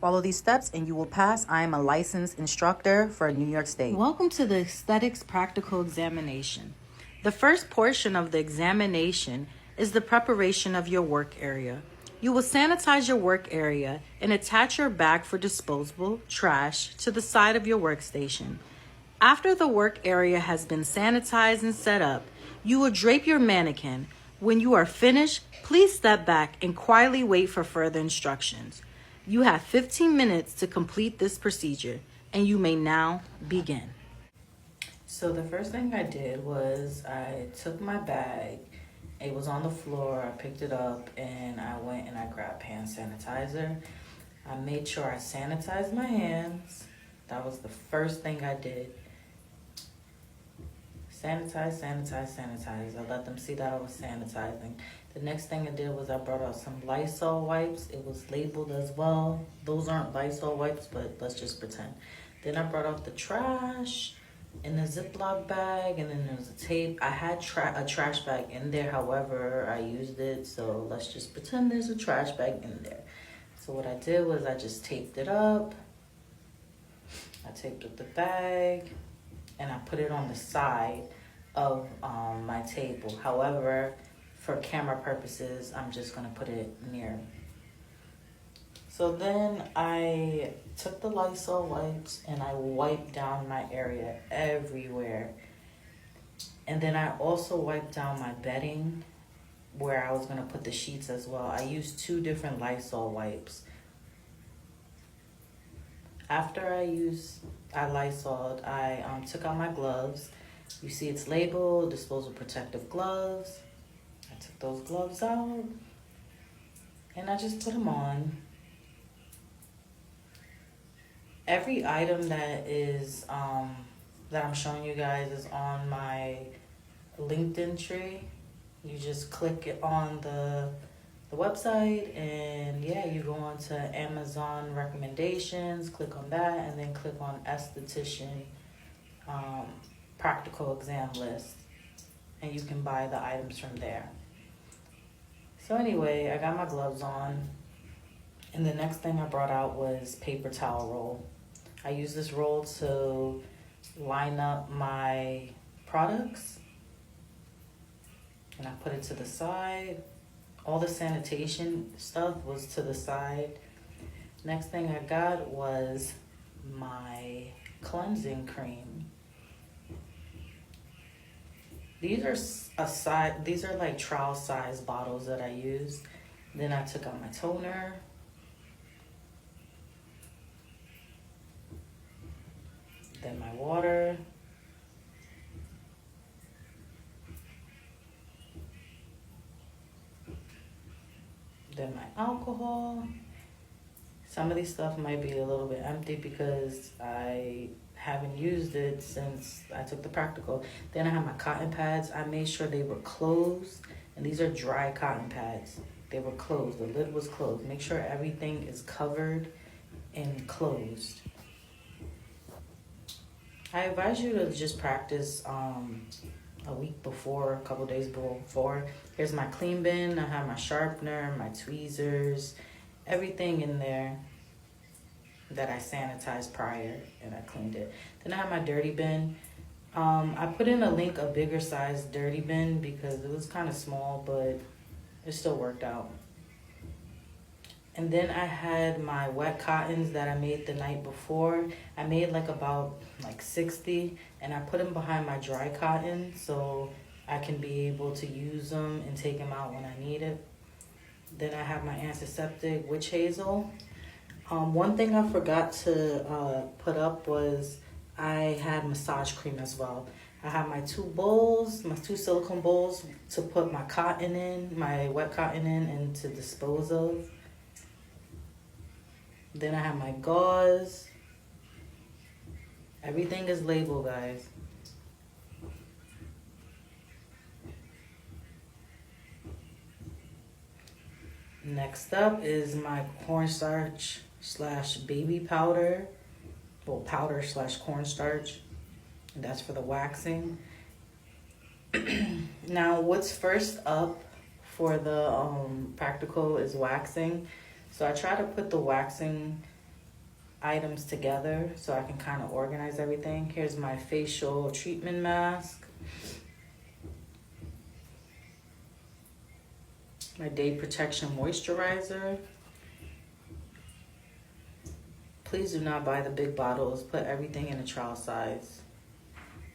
Follow these steps and you will pass. I am a licensed instructor for New York State. Welcome to the Aesthetics Practical Examination. The first portion of the examination is the preparation of your work area. You will sanitize your work area and attach your bag for disposable trash to the side of your workstation. After the work area has been sanitized and set up, you will drape your mannequin. When you are finished, please step back and quietly wait for further instructions. You have 15 minutes to complete this procedure, and you may now begin. So the first thing I did was I took my bag. It was on the floor. I picked it up, and I went and I grabbed hand sanitizer. I made sure I sanitized my hands. That was the first thing I did. Sanitize, sanitize, sanitize. I let them see that I was sanitizing. The next thing I did was I brought out some Lysol wipes. It was labeled as well. Those aren't Lysol wipes, but let's just pretend. Then I brought out the trash in a Ziploc bag, and then there was a tape. I had a trash bag in there, however, I used it, so let's just pretend there's a trash bag in there. So what I did was I just taped it up. I taped up the bag, and I put it on the side of my table. However, for camera purposes, I'm just gonna put it near. So then I took the Lysol wipes and I wiped down my area everywhere. And then I also wiped down my bedding where I was gonna put the sheets as well. I used 2 different Lysol wipes. After I Lysoled, I took out my gloves. You see it's labeled disposable protective gloves. I took those gloves out and I just put them on. Every item that is that I'm showing you guys is on my LinkedIn tree. You just click it on the website, and yeah, you go on to Amazon recommendations, click on that, and then click on Esthetician practical exam list, and you can buy the items from there. So anyway, I got my gloves on, and the next thing I brought out was paper towel roll. I use this roll to line up my products, and I put it to the side. All the sanitation stuff was to the side. Next thing I got was my cleansing cream. These are like trial size bottles that I used. Then I took out my toner. Then my water. Then my alcohol. Some of these stuff might be a little bit empty because I haven't used it since I took the practical. Then I have my cotton pads. I made sure they were closed, and these are dry cotton pads. They were closed. The lid was closed. Make sure everything is covered and closed. I advise you to just practice a week before, a couple days before. Here's my clean bin. I have my sharpener, my tweezers, everything in there that I sanitized prior and I cleaned it. Then I have my dirty bin. I put in a bigger size dirty bin because it was kind of small, but it still worked out. And then I had my wet cottons that I made the night before. I made about 60, and I put them behind my dry cotton so I can be able to use them and take them out when I need it. Then I have my antiseptic witch hazel. One thing I forgot to put up was I had massage cream as well. I have my 2 bowls, my 2 silicone bowls to put my cotton in, my wet cotton in, and to dispose of. Then I have my gauze. Everything is labeled, guys. Next up is my cornstarch / baby powder. Well, powder / cornstarch. And that's for the waxing. Now, what's first up for the practical is waxing. So I try to put the waxing items together so I can kind of organize everything. Here's my facial treatment mask, my day protection moisturizer. Please do not buy the big bottles. Put everything in a trial size.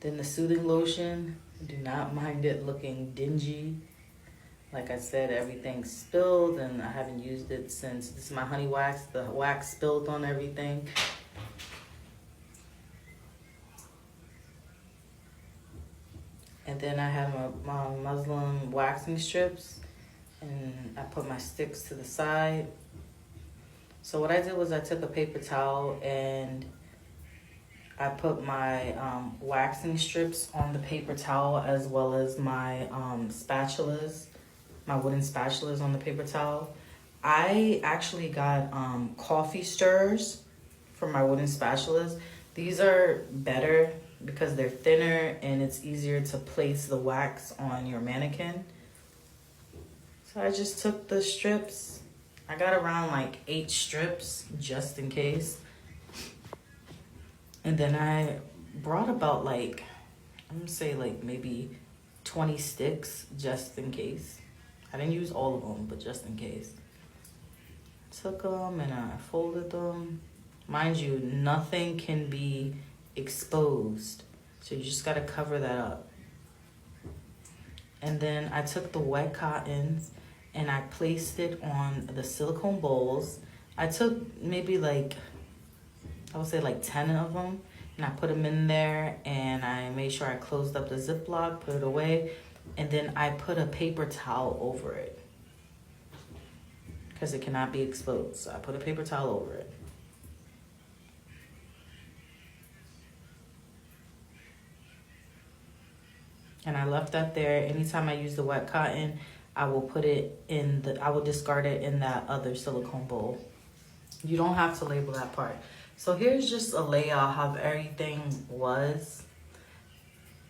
Then the soothing lotion. Do not mind it looking dingy. Like I said, everything spilled and I haven't used it since. This is my honey wax. The wax spilled on everything. And then I have my muslin waxing strips. And I put my sticks to the side. So what I did was I took a paper towel and I put my waxing strips on the paper towel, as well as my spatulas, my wooden spatulas on the paper towel. I actually got coffee stirrers for my wooden spatulas. These are better because they're thinner and it's easier to place the wax on your mannequin. So I just took the strips. I got around like 8 strips just in case. And then I brought about like, I'm gonna say like maybe 20 sticks just in case. I didn't use all of them, but just in case. Took them and I folded them. Mind you, nothing can be exposed. So you just gotta cover that up. And then I took the wet cottons and I placed it on the silicone bowls. I took maybe like, I would say like 10 of them, and I put them in there and I made sure I closed up the Ziploc, put it away, and then I put a paper towel over it because it cannot be exposed. So I put a paper towel over it. And I left that there. Anytime I use the wet cotton, I will put it in I will discard it in that other silicone bowl. You don't have to label that part. So here's just a layout how everything was.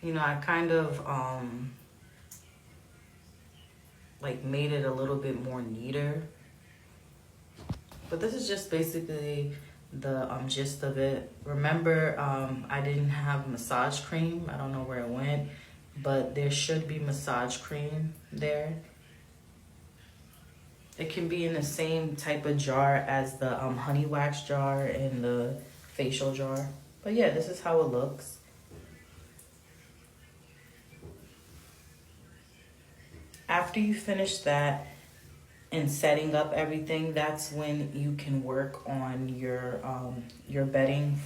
You know, I kind of like made it a little bit more neater. But this is just basically the gist of it. Remember, I didn't have massage cream. I don't know where it went, but there should be massage cream there. It can be in the same type of jar as the honey wax jar and the facial jar. But yeah, this is how it looks. After you finish that and setting up everything, that's when you can work on your bedding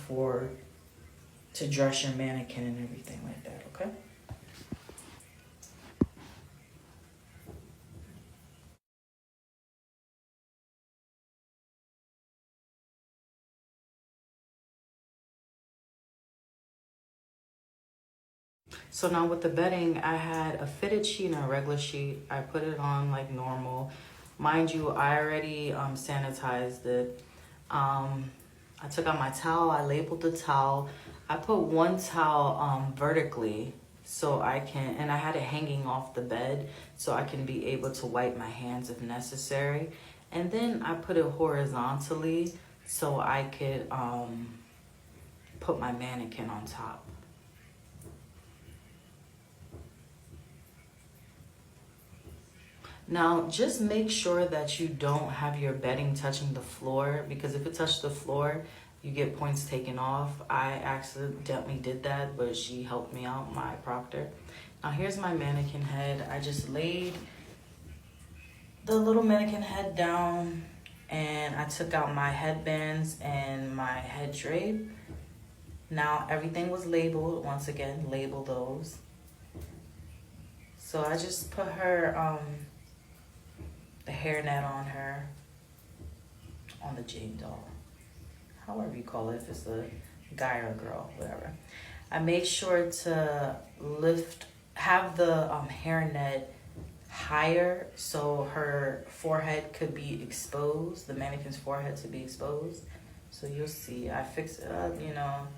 to dress your mannequin and everything like that, okay? So now with the bedding, I had a fitted sheet and a regular sheet. I put it on like normal. Mind you, I already sanitized it. I took out my towel, I labeled the towel. I put one towel vertically so I can, and I had it hanging off the bed so I can be able to wipe my hands if necessary. And then I put it horizontally so I could put my mannequin on top. Now, just make sure that you don't have your bedding touching the floor, because if it touched the floor, you get points taken off. I accidentally did that, but she helped me out, my proctor. Now, here's my mannequin head. I just laid the little mannequin head down, and I took out my headbands and my head drape. Now, everything was labeled. Once again, label those. So I just put her... the hairnet on her, on the Jane doll, however you call it, if it's a guy or a girl, whatever. I made sure to have the hairnet higher so her forehead could be exposed, the mannequin's forehead to be exposed. So you'll see, I fixed it up, you know.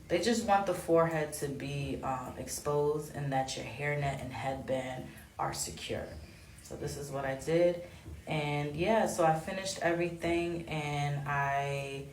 They just want the forehead to be exposed and that your hairnet and headband are secure. So this is what I did. And yeah, so I finished everything and I